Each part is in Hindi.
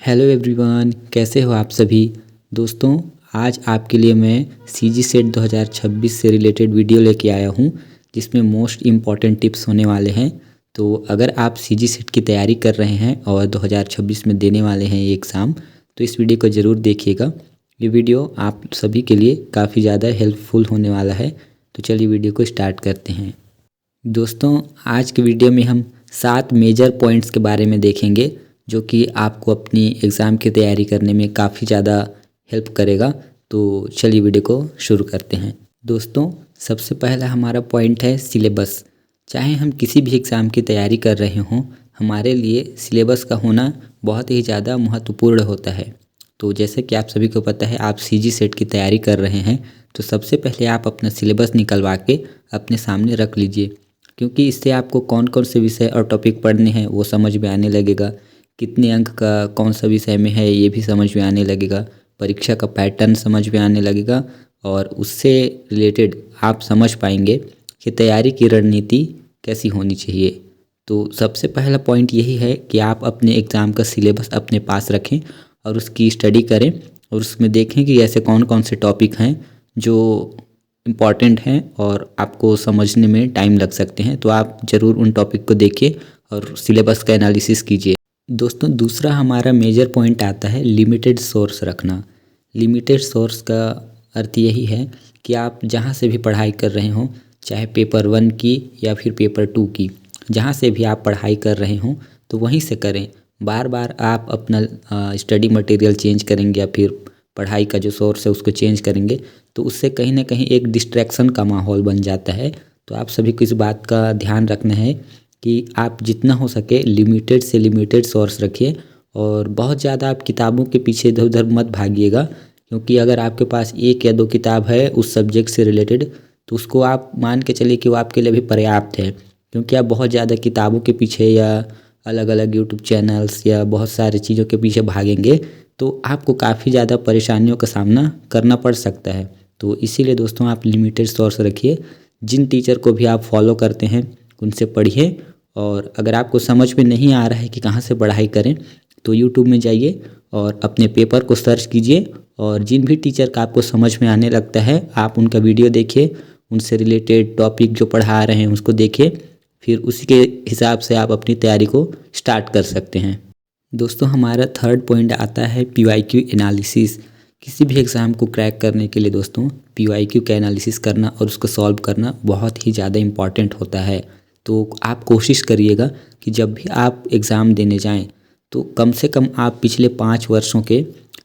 हेलो एवरीवन, कैसे हो आप सभी। दोस्तों, आज आपके लिए मैं सीजी सेट 2026 से रिलेटेड वीडियो लेके आया हूँ जिसमें मोस्ट इम्पॉर्टेंट टिप्स होने वाले हैं। तो अगर आप सीजी सेट की तैयारी कर रहे हैं और 2026 में देने वाले हैं ये एग्ज़ाम, तो इस वीडियो को ज़रूर देखिएगा। ये वीडियो आप सभी के लिए काफ़ी ज़्यादा हेल्पफुल होने वाला है। तो चलिए वीडियो को स्टार्ट करते हैं। दोस्तों, आज के वीडियो में हम 7 मेजर पॉइंट्स के बारे में देखेंगे जो कि आपको अपनी एग्ज़ाम की तैयारी करने में काफ़ी ज़्यादा हेल्प करेगा। तो चलिए वीडियो को शुरू करते हैं। दोस्तों, सबसे पहला हमारा पॉइंट है सिलेबस। चाहे हम किसी भी एग्ज़ाम की तैयारी कर रहे हों, हमारे लिए सिलेबस का होना बहुत ही ज़्यादा महत्वपूर्ण होता है। तो जैसे कि आप सभी को पता है, आप सीजी सेट की तैयारी कर रहे हैं, तो सबसे पहले आप अपना सिलेबस निकलवा के अपने सामने रख लीजिए, क्योंकि इससे आपको कौन कौन से विषय और टॉपिक पढ़ने हैं वो समझ में आने लगेगा। कितने अंक का कौन सा विषय में है ये भी समझ में आने लगेगा। परीक्षा का पैटर्न समझ में आने लगेगा और उससे रिलेटेड आप समझ पाएंगे कि तैयारी की रणनीति कैसी होनी चाहिए। तो सबसे पहला पॉइंट यही है कि आप अपने एग्ज़ाम का सिलेबस अपने पास रखें और उसकी स्टडी करें और उसमें देखें कि ऐसे कौन कौन से टॉपिक हैं जो इम्पॉर्टेंट हैं और आपको समझने में टाइम लग सकते हैं। तो आप ज़रूर उन टॉपिक को देखिए और सिलेबस का एनालिसिस कीजिए। दोस्तों, दूसरा हमारा मेजर पॉइंट आता है लिमिटेड सोर्स रखना। लिमिटेड सोर्स का अर्थ यही है कि आप जहाँ से भी पढ़ाई कर रहे हों, चाहे पेपर 1 की या फिर पेपर 2 की, जहाँ से भी आप पढ़ाई कर रहे हों तो वहीं से करें। बार बार आप अपना स्टडी मटेरियल चेंज करेंगे या फिर पढ़ाई का जो सोर्स है उसको चेंज करेंगे तो उससे कहीं ना कहीं एक डिस्ट्रैक्शन का माहौल बन जाता है। तो आप सभी को इस बात का ध्यान रखना है कि आप जितना हो सके लिमिटेड से लिमिटेड सोर्स रखिए और बहुत ज़्यादा आप किताबों के पीछे इधर उधर मत भागिएगा, क्योंकि अगर आपके पास 1 या 2 किताब है उस सब्जेक्ट से रिलेटेड तो उसको आप मान के चलिए कि वो आपके लिए भी पर्याप्त है। क्योंकि आप बहुत ज़्यादा किताबों के पीछे या अलग अलग यूट्यूब चैनल्स या बहुत सारी चीज़ों के पीछे भागेंगे तो आपको काफ़ी ज़्यादा परेशानियों का सामना करना पड़ सकता है। तो इसीलिए दोस्तों, आप लिमिटेड सोर्स रखिए। जिन टीचर को भी आप फॉलो करते हैं उनसे पढ़िए और अगर आपको समझ में नहीं आ रहा है कि कहाँ से पढ़ाई करें तो यूट्यूब में जाइए और अपने पेपर को सर्च कीजिए और जिन भी टीचर का आपको समझ में आने लगता है आप उनका वीडियो देखिए, उनसे रिलेटेड टॉपिक जो पढ़ा रहे हैं उसको देखिए, फिर उसी के हिसाब से आप अपनी तैयारी को स्टार्ट कर सकते हैं। दोस्तों, हमारा थर्ड पॉइंट आता है PYQ एनालिसिस। किसी भी एग्ज़ाम को क्रैक करने के लिए दोस्तों PYQ का एनालिसिस करना और उसको सॉल्व करना बहुत ही ज़्यादा इम्पॉर्टेंट होता है। तो आप कोशिश करिएगा कि जब भी आप एग्ज़ाम देने जाएं तो कम से कम आप पिछले 5 वर्षों के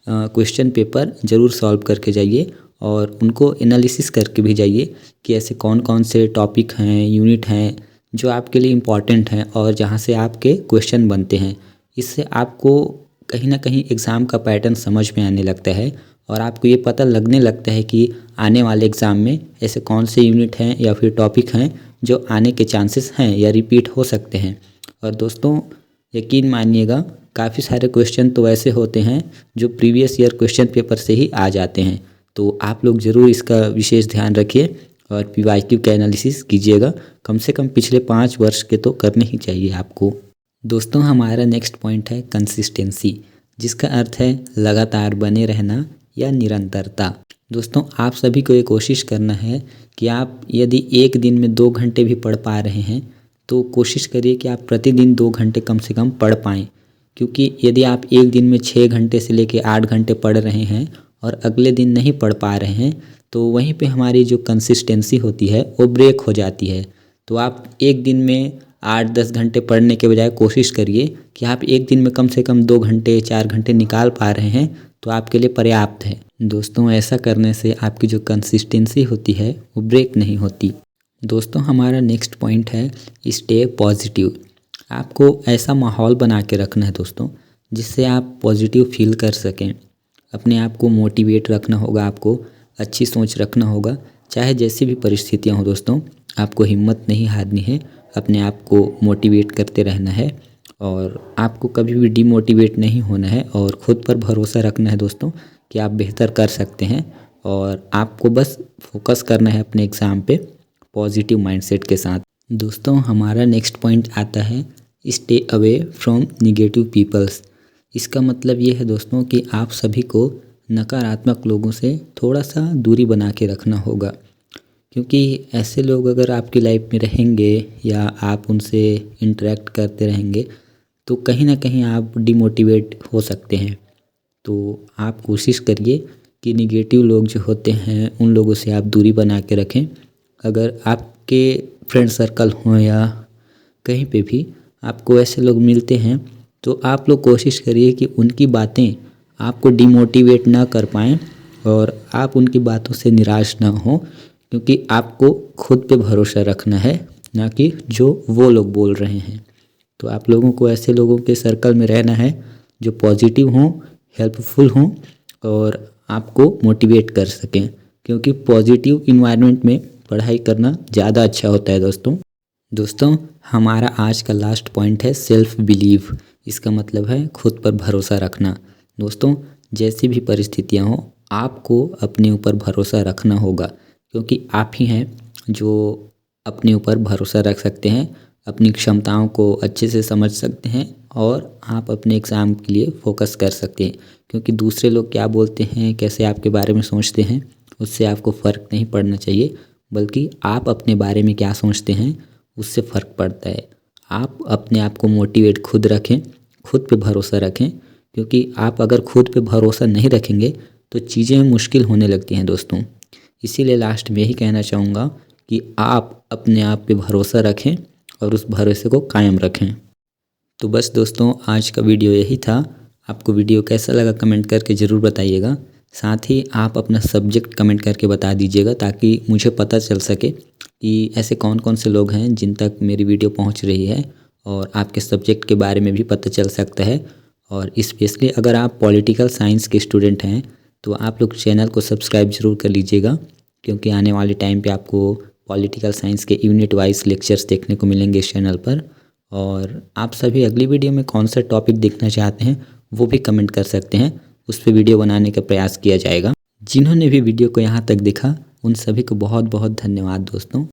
क्वेश्चन पेपर ज़रूर सॉल्व करके जाइए और उनको एनालिसिस करके भी जाइए कि ऐसे कौन कौन से टॉपिक हैं, यूनिट हैं जो आपके लिए इम्पॉर्टेंट हैं और जहाँ से आपके क्वेश्चन बनते हैं। इससे आपको कहीं ना कहीं एग्ज़ाम का पैटर्न समझ में आने लगता है और आपको ये पता लगने लगता है कि आने वाले एग्ज़ाम में ऐसे कौन से यूनिट हैं या फिर टॉपिक हैं जो आने के चांसेस हैं या रिपीट हो सकते हैं। और दोस्तों, यकीन मानिएगा, काफ़ी सारे क्वेश्चन तो ऐसे होते हैं जो प्रीवियस ईयर क्वेश्चन पेपर से ही आ जाते हैं। तो आप लोग ज़रूर इसका विशेष ध्यान रखिए और PYQ का एनालिसिस कीजिएगा। कम से कम पिछले 5 वर्ष के तो करने ही चाहिए आपको। दोस्तों, हमारा नेक्स्ट पॉइंट है कंसिस्टेंसी, जिसका अर्थ है लगातार बने रहना या निरंतरता। दोस्तों, आप सभी को ये कोशिश करना है कि आप यदि एक दिन में 2 घंटे भी पढ़ पा रहे हैं तो कोशिश करिए कि आप प्रतिदिन 2 घंटे कम से कम पढ़ पाएँ। क्योंकि यदि आप एक दिन में 6 घंटे से लेकर 8 घंटे पढ़ रहे हैं और अगले दिन नहीं पढ़ पा रहे हैं तो वहीं पे हमारी जो कंसिस्टेंसी होती है वो ब्रेक हो जाती है। तो आप एक दिन में 8-10 घंटे पढ़ने के बजाय कोशिश करिए कि आप एक दिन में कम से कम 2 घंटे 4 घंटे निकाल पा रहे हैं तो आपके लिए पर्याप्त है। दोस्तों, ऐसा करने से आपकी जो कंसिस्टेंसी होती है वो ब्रेक नहीं होती। दोस्तों, हमारा नेक्स्ट पॉइंट है स्टे पॉजिटिव। आपको ऐसा माहौल बना के रखना है दोस्तों जिससे आप पॉजिटिव फील कर सकें। अपने आप को मोटिवेट रखना होगा, आपको अच्छी सोच रखना होगा, चाहे जैसी भी परिस्थितियाँ हों। दोस्तों, आपको हिम्मत नहीं हारनी है, अपने आप को मोटिवेट करते रहना है और आपको कभी भी डिमोटिवेट नहीं होना है और ख़ुद पर भरोसा रखना है दोस्तों कि आप बेहतर कर सकते हैं। और आपको बस फोकस करना है अपने एग्ज़ाम पे पॉजिटिव माइंडसेट के साथ। दोस्तों, हमारा नेक्स्ट पॉइंट आता है stay away from negative peoples. इसका मतलब ये है दोस्तों कि आप सभी को नकारात्मक लोगों से थोड़ा सा दूरी बना के रखना होगा, क्योंकि ऐसे लोग अगर आपकी लाइफ में रहेंगे या आप उनसे इंटरेक्ट करते रहेंगे तो कहीं ना कहीं आप डिमोटिवेट हो सकते हैं। तो आप कोशिश करिए कि निगेटिव लोग जो होते हैं उन लोगों से आप दूरी बना के रखें। अगर आपके फ्रेंड सर्कल हों या कहीं पे भी आपको ऐसे लोग मिलते हैं तो आप लोग कोशिश करिए कि उनकी बातें आपको डिमोटिवेट ना कर पाएँ और आप उनकी बातों से निराश ना हो, क्योंकि आपको खुद पे भरोसा रखना है, ना कि जो वो लोग बोल रहे हैं। तो आप लोगों को ऐसे लोगों के सर्कल में रहना है जो पॉजिटिव हों, हेल्पफुल हों और आपको मोटिवेट कर सकें, क्योंकि पॉजिटिव इन्वायरमेंट में पढ़ाई करना ज़्यादा अच्छा होता है दोस्तों हमारा आज का लास्ट पॉइंट है सेल्फ बिलीव। इसका मतलब है खुद पर भरोसा रखना। दोस्तों जैसी भी परिस्थितियाँ हों आपको अपने ऊपर भरोसा रखना होगा, क्योंकि आप ही हैं जो अपने ऊपर भरोसा रख सकते हैं, अपनी क्षमताओं को अच्छे से समझ सकते हैं और आप अपने एग्ज़ाम के लिए फोकस कर सकते हैं। क्योंकि दूसरे लोग क्या बोलते हैं, कैसे आपके बारे में सोचते हैं, उससे आपको फ़र्क नहीं पड़ना चाहिए, बल्कि आप अपने बारे में क्या सोचते हैं उससे फ़र्क पड़ता है। आप अपने आप को मोटिवेट खुद रखें, खुद पे भरोसा रखें, क्योंकि आप अगर खुद पे भरोसा नहीं रखेंगे तो चीज़ें मुश्किल होने लगती हैं दोस्तों। इसीलिए लास्ट में यही कहना चाहूँगा कि आप अपने आप पे भरोसा रखें और उस भरोसे को कायम रखें। तो बस दोस्तों आज का वीडियो यही था। आपको वीडियो कैसा लगा कमेंट करके ज़रूर बताइएगा। साथ ही आप अपना सब्जेक्ट कमेंट करके बता दीजिएगा, ताकि मुझे पता चल सके कि ऐसे कौन कौन से लोग हैं जिन तक मेरी वीडियो पहुंच रही है, और आपके सब्जेक्ट के बारे में भी पता चल सकता है। और स्पेशली अगर आप पॉलिटिकल साइंस के स्टूडेंट हैं तो आप लोग चैनल को सब्सक्राइब ज़रूर कर लीजिएगा, क्योंकि आने वाले टाइम पे आपको पॉलिटिकल साइंस के यूनिट वाइज लेक्चर्स देखने को मिलेंगे इस चैनल पर। और आप सभी अगली वीडियो में कौन सा टॉपिक देखना चाहते हैं वो भी कमेंट कर सकते हैं, उस पर वीडियो बनाने का प्रयास किया जाएगा। जिन्होंने भी वीडियो को यहाँ तक देखा उन सभी को बहुत बहुत धन्यवाद दोस्तों।